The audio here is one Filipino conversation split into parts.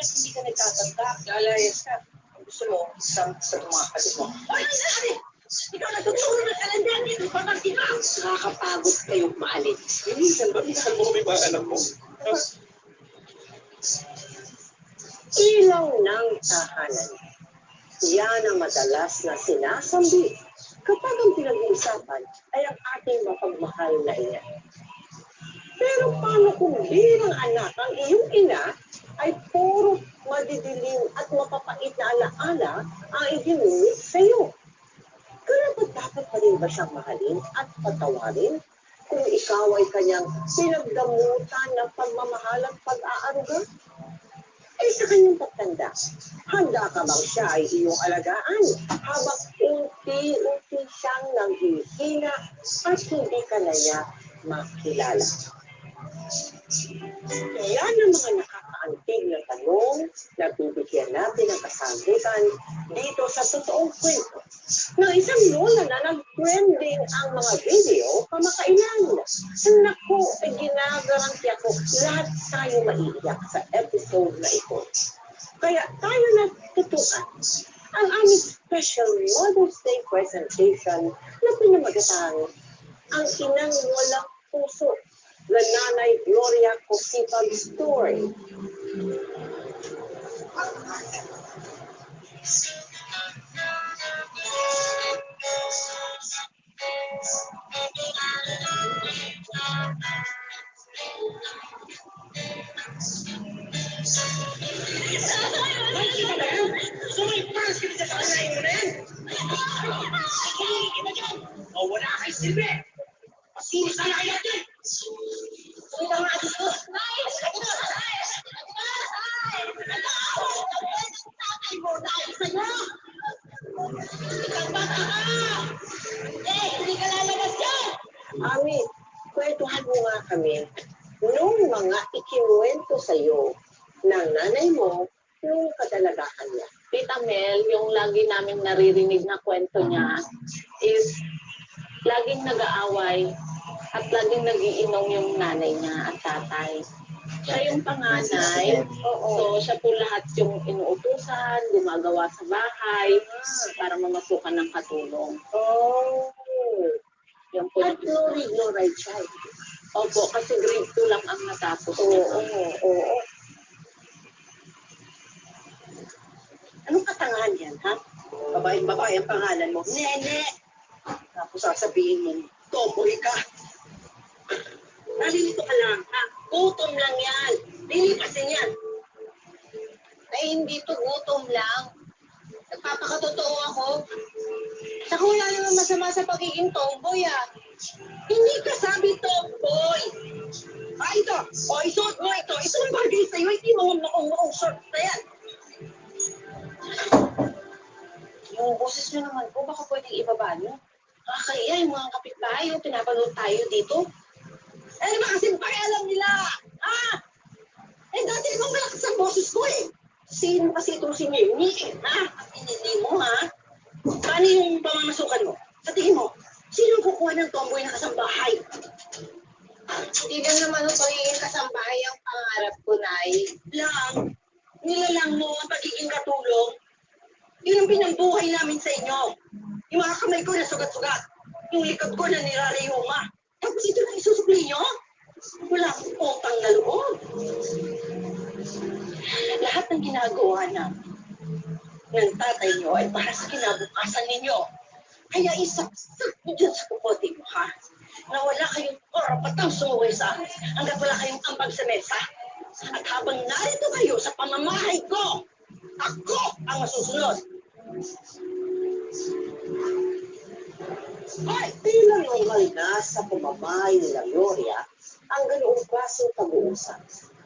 Hindi ka nagtatanda. Lalayas ka. Gusto mo, sa mga kapatid mo. Ay, ay! Ikaw natuturo ng kalandan dito, pamangkin ka! Nakakapagod kayong mahalin. Minsan ba, minsan mo kami mga anak mo? Ilaw ng tahanan. Yan ang madalas na sinasambi kapag ang pinag-uusapan ay ang ating mapagmahal na ina. Pero paano kung bilang anak ang iyong ina ay puro madidilim at mapapait na alaala ang iginunit sa iyo? Dapat pa rin ba siyang mahalin at patawarin kung ikaw ay kanyang pinagdamutan ng pagmamahal at pag-aaruga? Eh sa kanyang pagtanda, handa ka bang siya ay iyong alagaan habang unti-unti siyang nanghihina at hindi ka na niya makilala? Yan ang mga nakakaantig na tanong na bibigyan natin ng kasagutan dito sa totoong kwento ng isang lola na nag-trending ang mga video kamakailan. Naku, ginagaranti ako, lahat tayo maiiyak sa episode na ito. Kaya tayo natutukan ang aming special Mother's Day presentation na pinamagatang ang inang walang puso na Nanay Gloria Cosipag story. O wala kay silbi! Sino sana kaya din? Sino nga dito? Tatay mo dahil sa'yo! Isang bata ka! Hindi ka lalabas yan! Ami, kwentuhan mo nga kami nung mga ikinuwento sa'yo ng nanay mo nung kadalagahan niya. Tita Mel, yung lagi naming naririnig na kwento niya is laging nag-aaway at laging nagiinom yung nanay niya at tatay. Siya yung panganay, so siya po lahat yung inuutusan, gumagawa sa bahay para mamasukan ng katulong. Yan po. At glory siya. Opo, kasi grade 2 lang ang natapos. Oo. Anong katangahan yan, ha? Babae ang pangalan mo. Nene! Tapos sasabihin mo, tomboy ka. Nalilito ka lang, ha? Gutom lang yan. Lilipasin yan. Ay, hindi to gutom lang. Nagpapakatotoo ako. Saka wala naman masama sa pagiging tomboy, ah. Hindi ka sabi tomboy. Ito. Isuot mo ito. Isang bagay sa'yo. Hindi mo noong short na yan. Yung boses nyo naman po, baka pwedeng ibaba nyo. Kaya yung mga kapitbahay, yung pinapanood tayo dito. Eh, ba kasi pakialam nila? Dati namang malakas ang boses ko eh. Sino kasi itong si Nini? Hindi mo, ha? Paano yung pamamasukan mo? Sa tingin mo, sino kukuha ng tomboy na kasambahay? Hindi naman ang pagiging kasambahay ang pangarap ko, Nay. Nilalang mo ang pagiging katulong. Yun ang pinambuhay namin sa inyo. Yung mga kamay ko na sugat-sugat. Yung likod ko na nirarayuma. Tapos ito na isusukli nyo? Wala akong utang na loob. Lahat ng ginagawa namin ng tatay nyo ay para sa kinabukasan ninyo. Kaya isaksak nyo dyan sa kukote mo, ha? Na wala kayong karapatang sumuwi sa akin hanggat wala kayong ambag sa mesa. At habang narito kayo sa pamamahay ko, ako ang masusunod. Ay, bilang normal na sa pamamahay nila Gloria ang ganoong klaseng pag-uusap.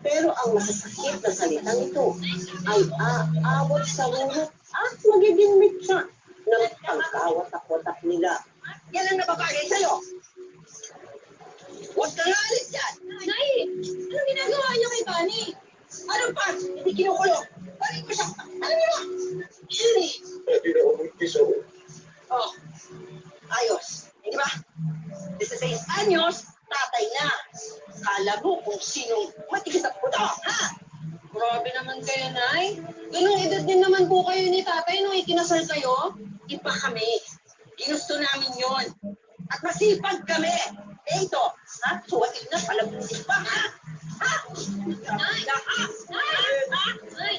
Pero ang masasakit na salitang ito ay aabot sa ulo at magiging mitsa ng pagkawatak-watak nila. Yan ang napapagay sa'yo! Huwag kang alis dyan! Nay! Anong ginagawa niyo kay Bunny? Anong pas? Hindi kinukulong! Balik mo siya! Ano mo? Henry! Pwede na ako mag-piso. Oh, ayos. Hindi ba? 16 anyos, tatay na. Kala mo kung sinong matigas at puto, ha? Grabe naman kayo, Nay. Ganong edad din naman po kayo ni tatay nung ikinasal kayo. Iba kami. Ginusto namin yon. At masipag kami. Eh ito, ha? Suwatin na, palabusin pa, ha? Ha? Nay! Ha? Nay!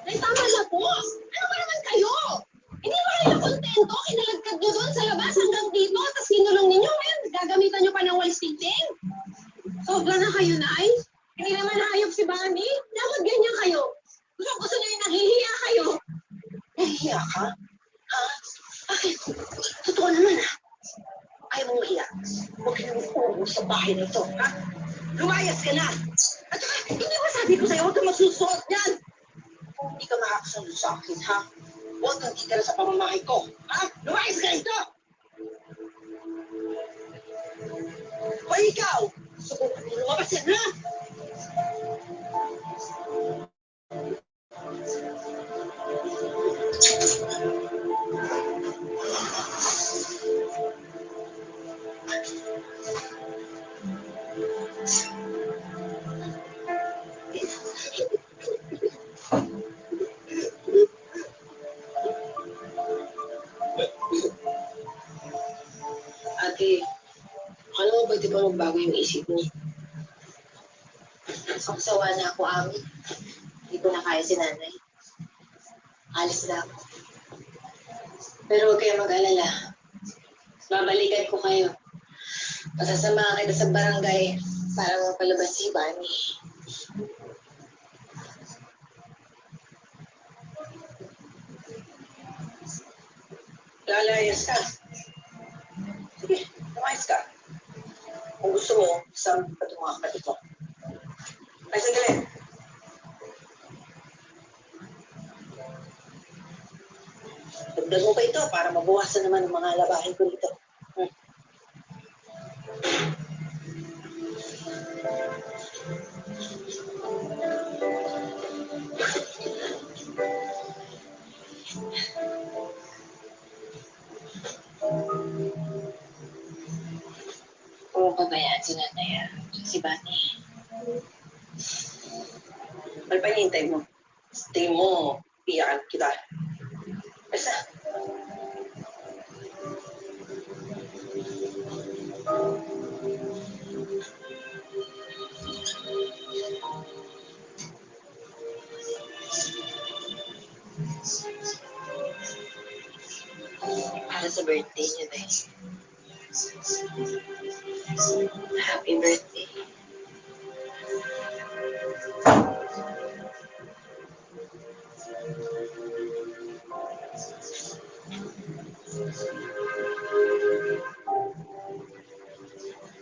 Nay, tama na po! Ano ba naman kayo? Hindi ba kayo kontento? Kinalagkad nyo doon sa labas hanggang dito, tapos kinulong ninyo ngayon. Gagamitan nyo pa ng walis tingting? Sobra na kayo, Nay. Hindi naman hayop si Bunny. Dapat ganyan kayo. Gusto nyo yung nahihiya kayo. Nahihiya ka? Ha? Bakit? Totoo naman, ha? Ayaw mong mahiya. Huwag ka nang upo sa bahay na ito, ha? Lumayas ka na! At saka, hindi ba sabi ko sa'yo, huwag kang magsusuot niyan! Hindi ka makakasunod sa akin, ha? Huwag kang titira sa pamamahay ko, ha? Lumayas ka rito! O ikaw, subukan mo lumabas yan, ha? Ate, ano ba di ba magbago yung isip mo? Saksawa na ako, Ami. Hindi ko na kaya si nanay. Alis na ako. Pero huwag kayo mag-alala. Babalikan ko kayo. Pasasamahan kita sa barangay para mapalabas si Bunny. Lalayas ka. Sige, lumayas ka. Kung gusto mo, saan ka itong mga kapatid mo? Ay, sandali. Dagdag mo pa ito para mabawasan naman ang mga labahin ko dito. Puro pabayaan si nanay, si Bunny. Ano pa hinihintay mo? Tingin mo, piyakan kita. Basta. Para sa birthday niyo, Nay. Happy birthday.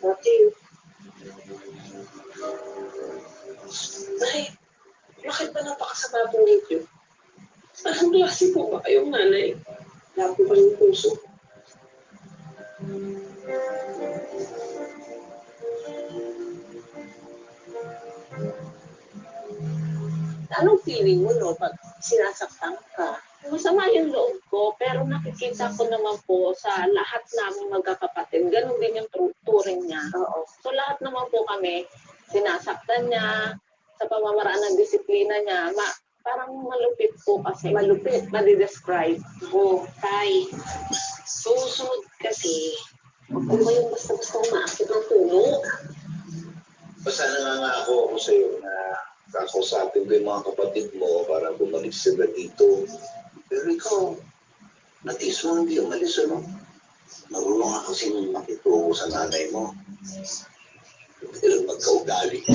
Okay. Nay, bakit ba napakasama po ninyo? Anong klase po ba kayong nanay? Wala po ba yung puso? Anong feeling mo, no, pag sinasaktan ka? Masama yung loob ko, pero nakikita ko naman po sa lahat namin magkakapatid, ganun din yung turing niya. Oo. So lahat naman po kami, sinasaktan niya, sa pamamaraan ng disiplina niya, parang malupit po kasi. Malupit. Madi-describe. Oh, Tay. Susunod kasi, Huwag mo yung basta-basta umaakit ng puno. Basta nangangako ako sa'yo na kakausapin ko yung mga kapatid mo para bumalik sila dito. Pero ikaw, natis mo hindi umalis, ano? Marunong ako sinong makituko sa nanay mo. Pero magkaugali ko.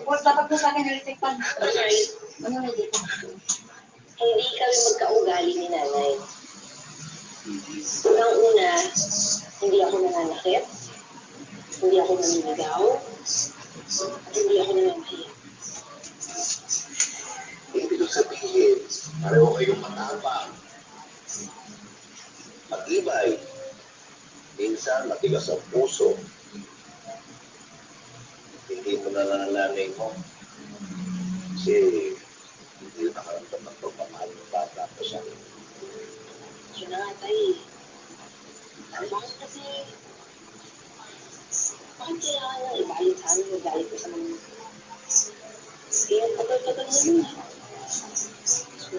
Boss, dapat mo sa akin nalitikpan. Okay. Ano na dito? Hindi kami magkaugali ni nanay. Unang-una, hindi ako nananakit, hindi ako naninigaw, at hindi ako nananahiyap. Pareho kayong matapang. Matibay. Minsan, matigas ang puso. Hindi mo na nananay mo. Kasi, hindi nakaramdam ng pagmamahal ng bata ko sa akin. Yun na nga, tay. Bakit kasi, bakit kailangan nang ibalit sa amin yung galit ko sa mga kaya tagal-tagal na yun.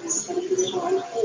Sarili na yung anak ko.